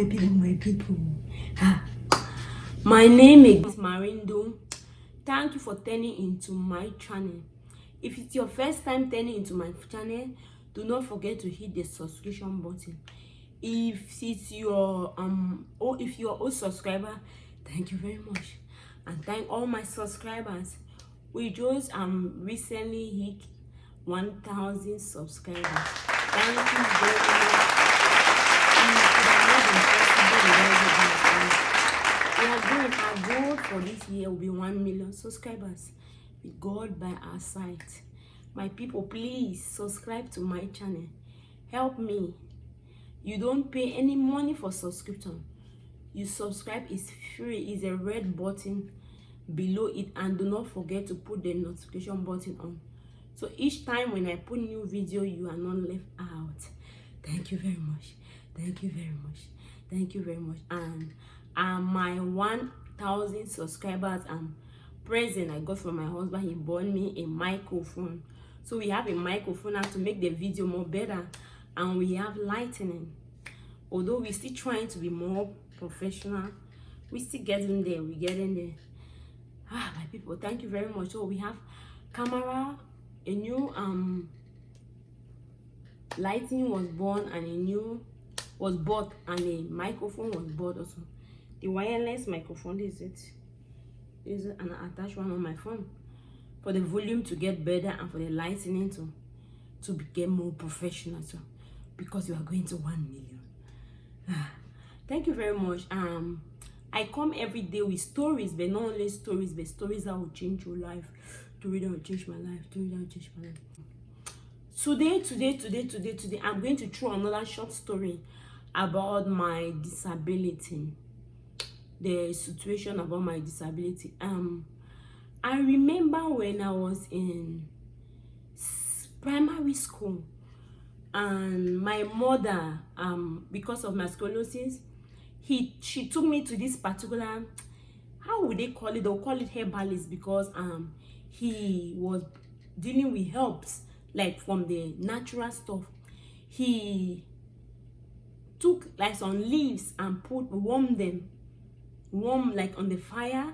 my people. My name is Marindo. Thank you for turning into my channel. If it's your first time turning into my channel, do not forget to hit the subscription button. If it's your if you're old subscriber, thank you very much. And thank all my subscribers. We just recently hit 1,000 subscribers. Thank you very much. Our goal for this year will be 1 million subscribers with God by our side. My people, please subscribe to my channel. Help me. You don't pay any money for subscription. You subscribe, is free. Is a red button below it, and do not forget to put the notification button on, so each time when I put new video, you are not left out. Thank you very much. Thank you very much. Thank you very much. And my 1,000 subscribers present I got from my husband. He bought me a microphone, so we have a microphone now to make the video more better, and we have lightning. Although we're still trying to be more professional, we still getting there. We're getting there. My people, thank you very much. So we have camera, a new lighting was born, and a new was bought, and a microphone was bought also. The wireless microphone is an attached one on my phone for the volume to get better and for the lighting to get more professional. So because you are going to 1 million. Thank you very much. I come every day with stories, but not only stories, but stories that will change your life. Stories that will change my life. Stories that will change my life. Today, I'm going to throw another short story about my disability. The situation about my disability. I remember when I was in primary school, and my mother, because of my scoliosis, she took me to this particular, how would they call it? They'll call it herbalist, because he was dealing with herbs, like from the natural stuff. He took like some leaves and warm like on the fire.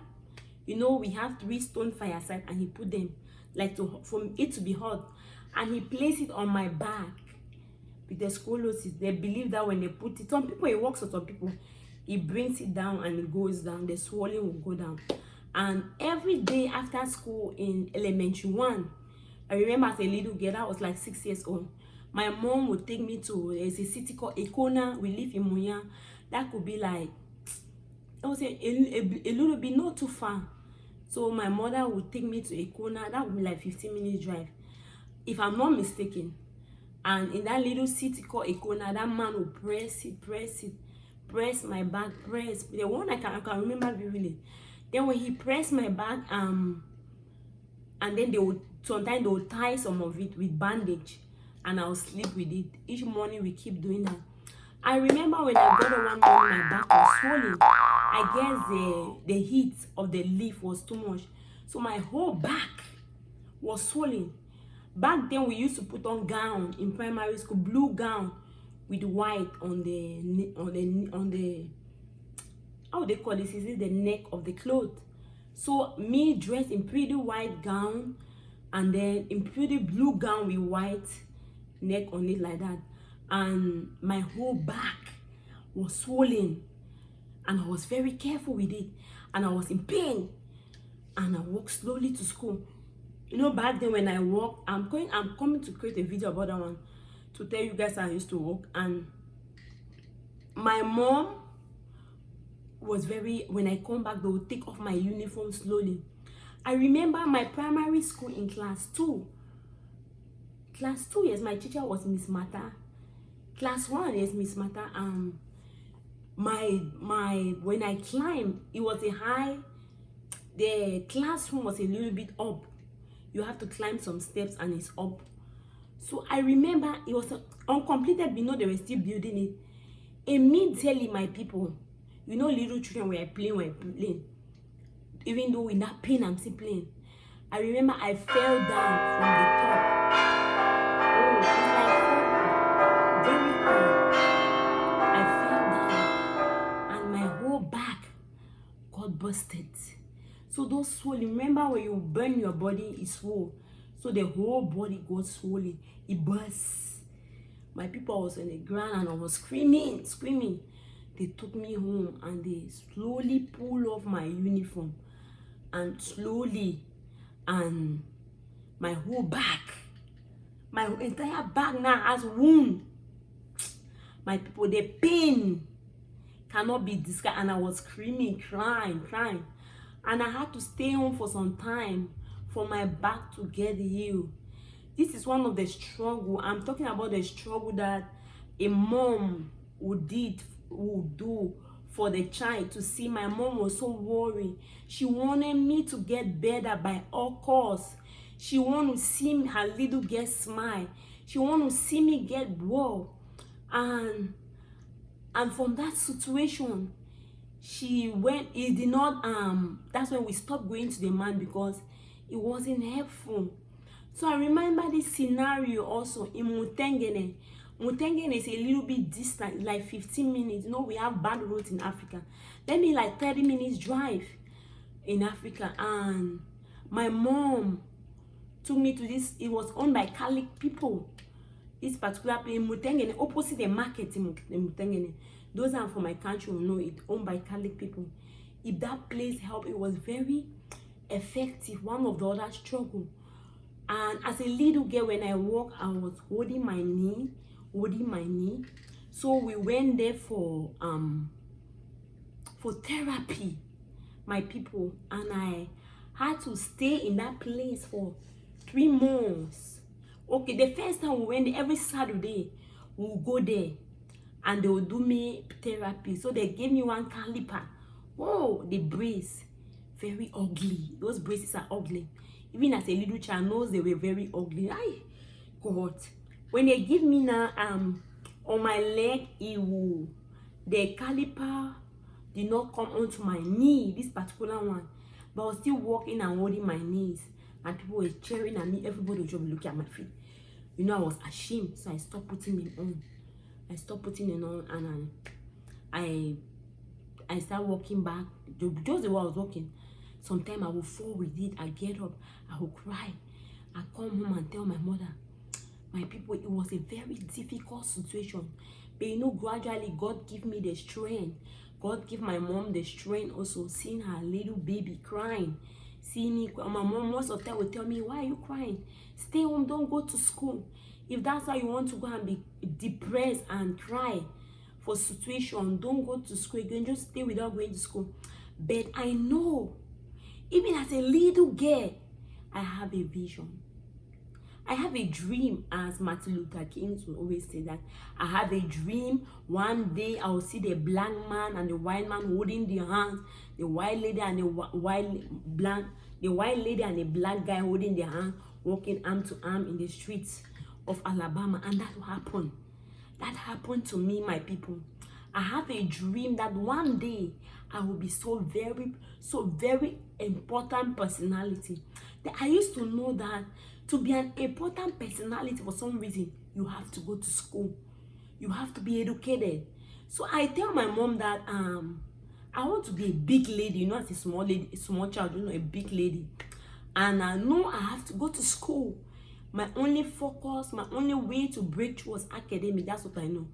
You know, we have 3 stone fireside, and he put them like for it to be hot, and he placed it on my back with the scoliosis. They believe that when they put it, some people it works for some people, he brings it down and it goes down, the swelling will go down. And every day after school in elementary 1, I remember as a little girl, I was like 6 years old, my mom would take me to, there's a city called Ekona. We live in Muya. That could be like, I would say a little bit, not too far. So my mother would take me to Ekona. That would be like 15 minutes drive, if I'm not mistaken. And in that little city called Ekona, that man would press my back, the one I can remember vividly. Then when he pressed my back, and then sometimes they would tie some of it with bandage, and I'll sleep with it. Each morning we keep doing that. I remember when I got on one morning, my back was swollen. I guess the heat of the leaf was too much, so my whole back was swollen. Back then we used to put on gown in primary school, blue gown with white on the how they call this, is it the neck of the cloth? So me dressed in pretty white gown, and then in pretty blue gown with white neck on it like that, and my whole back was swollen, and I was very careful with it, and I was in pain, and I walked slowly to school. You know, back then when I walk, I'm coming to create a video about that one to tell you guys how I used to walk. And my mom was when I come back, they would take off my uniform slowly. I remember my primary school in class 2. Class 2, yes, my teacher was Miss Mata. Class 1, yes, Miss Mata. When I climbed, it was a high, the classroom was a little bit up. You have to climb some steps, and it's up. So I remember it was uncompleted, but no, they were still building it. Immediately, my people, you know, little children were playing. Even though in that pain, I'm still playing. I remember I fell down from the top. Oh, it's like very high. I fell down. busted. So those swollen, remember when you burn your body, it's swole. So the whole body got swollen. It bursts. My people was on the ground and I was screaming. They took me home and they slowly pulled off my uniform. And slowly, and my whole back, my entire back now has wound. My people, the pain cannot be described. And I was screaming, crying. And I had to stay home for some time for my back to get healed. This is one of the struggle. I'm talking about the struggle that a mom would do for the child. To see, my mom was so worried. She wanted me to get better by all costs. She wanted to see her little girl smile. She wanted to see me get well. And from that situation, she went, it did not, that's when we stopped going to the man because it wasn't helpful. So I remember this scenario also in Mutengene. Mutengene is a little bit distant, like 15 minutes. You know, we have bad roads in Africa. Let me like 30 minutes drive in Africa. And my mom took me to this, it was owned by Catholic people. This particular place in Mutengene, opposite the market in Mutengene. Those are from my country will know it, owned by Catholic people. If that place helped, it was very effective. One of the other struggle. And as a little girl, when I walk, I was holding my knee. So we went there for therapy, my people, and I had to stay in that place for 3 months. Okay, the first time we went there, every Saturday we'll go there and they will do me therapy. So they gave me one caliper. Whoa, the brace, very ugly. Those braces are ugly. Even as a little child knows they were very ugly. I God. When they give me now on my leg, the caliper did not come onto my knee, this particular one. But I was still walking and holding my knees. And people were cheering at me. Everybody was just looking at my feet. You know, I was ashamed. So I stopped putting them on. And I started walking back. Just the way I was walking. Sometimes I will fall with it. I get up. I will cry. I come home and tell my mother. My people, it was a very difficult situation. But you know, gradually, God gave me the strength. God gave my mom the strength also. Seeing her little baby crying. Seeing me, my mom most of the time would tell me, why are you crying? Stay home, don't go to school. If that's how you want to go and be depressed and cry for situation, don't go to school. You can just stay without going to school. But I know, even as a little girl, I have a vision. I have a dream, as Martin Luther King would always say that. I have a dream. One day I will see the black man and the white man holding their hands. The white lady and the white lady and the black guy holding their hands, walking arm to arm in the streets of Alabama. And that will happen. That happened to me, my people. I have a dream that one day I will be so very important personality. That I used to know that to be an important personality for some reason, you have to go to school. You have to be educated. So I tell my mom that I want to be a big lady, you know, as a small lady, a small child, you know, a big lady. And I know I have to go to school. My only focus, my only way to break through was academic. That's what I know.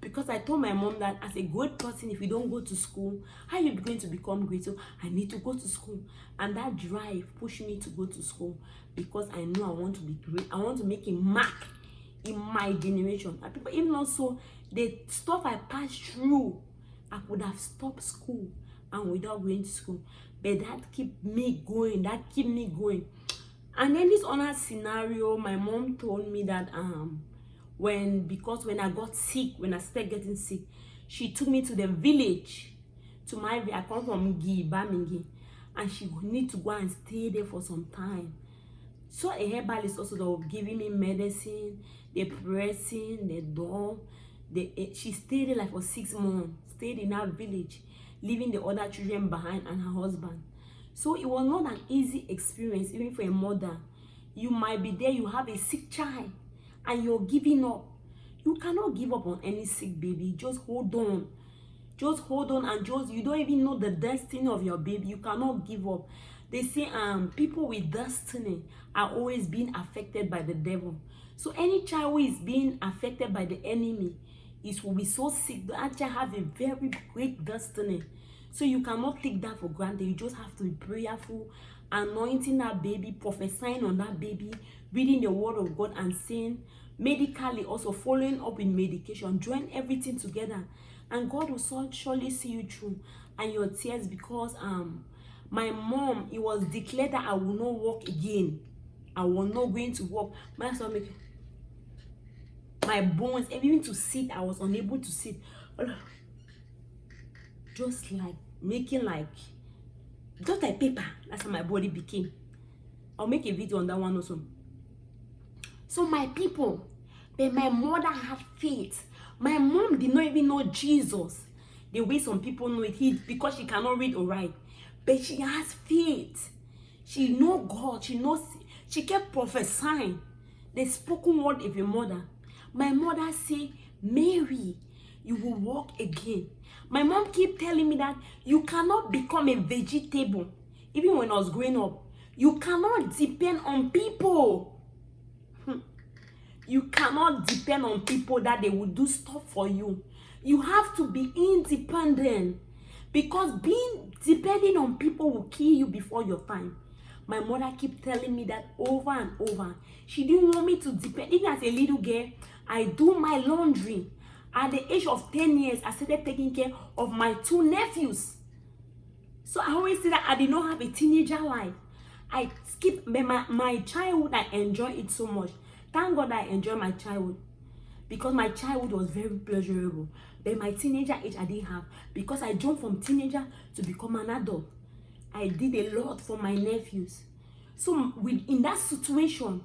Because I told my mom that as a good person, if you don't go to school, how are you going to become great? So I need to go to school. And that drive pushed me to go to school because I know I want to be great. I want to make a mark in my generation. And people, even also, the stuff I passed through, I could have stopped school and without going to school. But that kept me going. And then this other scenario, my mom told me that because when I got sick, when I started getting sick, she took me to the village. I come from Birmingham, and she would need to go and stay there for some time. So a herbalist also that was giving me medicine, the pressing, the door. She stayed there like for 6 months, stayed in that village, leaving the other children behind and her husband. So it was not an easy experience, even for a mother. You might be there, you have a sick child, and you're giving up. You cannot give up on any sick baby. Just hold on. Just hold on, and just, you don't even know the destiny of your baby. You cannot give up. They say people with destiny are always being affected by the devil. So any child who is being affected by the enemy will be so sick. The child have a very great destiny. So you cannot take that for granted. You just have to be prayerful, anointing that baby, prophesying on that baby, reading the word of God, and saying medically, also following up in medication. Join everything together, and God will surely see you through. And your tears, because my mom, it was declared that I will not walk again. I was not going to walk. My stomach, my bones, even to sit, I was unable to sit. Just like making like, just like paper. That's how my body became. I'll make a video on that one also. So my people, but my mother had faith. My mom did not even know Jesus the way some people know it, because she cannot read or write. But she has faith. She know God. She knows. She kept prophesying the spoken word of your mother. My mother say, Mary, you will walk again. My mom keep telling me that you cannot become a vegetable. Even when I was growing up, you cannot depend on people. You cannot depend on people that they will do stuff for you. You have to be independent, because depending on people will kill you before your time. My mother keep telling me that over and over. She didn't want me to depend. Even as a little girl, I do my laundry. At the age of 10 years, I started taking care of my 2 nephews. So I always say that I did not have a teenager life. I skip my childhood. I enjoy it so much. Thank God I enjoy my childhood, because my childhood was very pleasurable. But my teenager age I didn't have, because I jumped from teenager to become an adult. I did a lot for my nephews. So in that situation,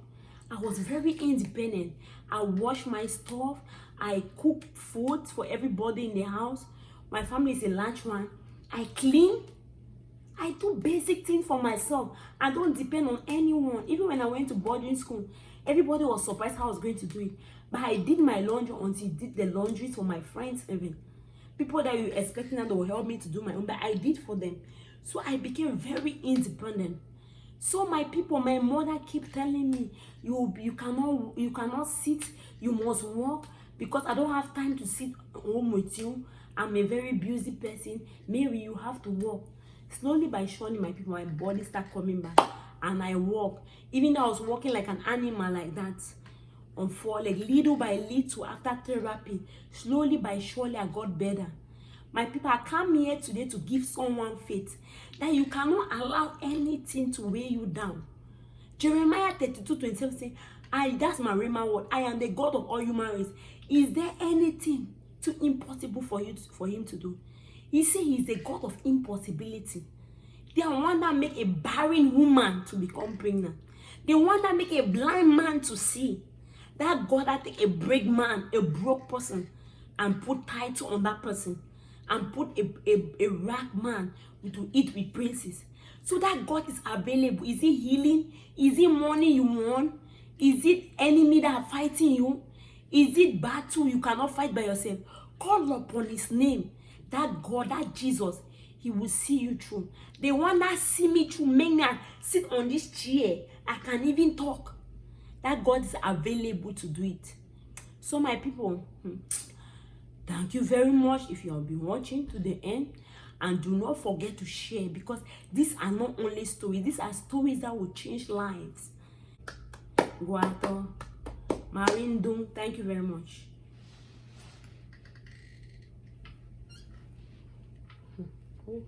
I was very independent. I wash my stuff. I cook food for everybody in the house. My family is a large one. I clean. I do basic things for myself. I don't depend on anyone. Even when I went to boarding school, everybody was surprised how I was going to do it. But I did my laundry until I did the laundry for my friends even. People that you expecting that they will help me to do my own, but I did for them. So I became very independent. So my people, my mother keep telling me, you cannot sit, you must walk, because I don't have time to sit home with you. I'm a very busy person. Mary, you have to walk. Slowly by surely, my people, my body start coming back, and I walk. Even though I was walking like an animal like that, on 4 legs, little by little, after therapy, slowly by surely, I got better. My people, I come here today to give someone faith that you cannot allow anything to weigh you down. Jeremiah 32:27 says, that's my rhema word, I am the God of all human race. Is there anything too impossible for him to do? He said he's the God of impossibility. The one that make a barren woman to become pregnant. The one that make a blind man to see. That God that take a broke person, and put title on that person, and put a rag man to eat with princes. So that God is available. Is it healing? Is it money you want? Is it enemy that are fighting you? Is it battle you cannot fight by yourself? Call upon his name. That God, that Jesus, he will see you through. The one that see me through, make me sit on this chair. I can even talk. That God is available to do it. So my people, thank you very much if you have been watching to the end. And do not forget to share, because these are not only stories. These are stories that will change lives. Guato, Marindung, thank you very much. Cool.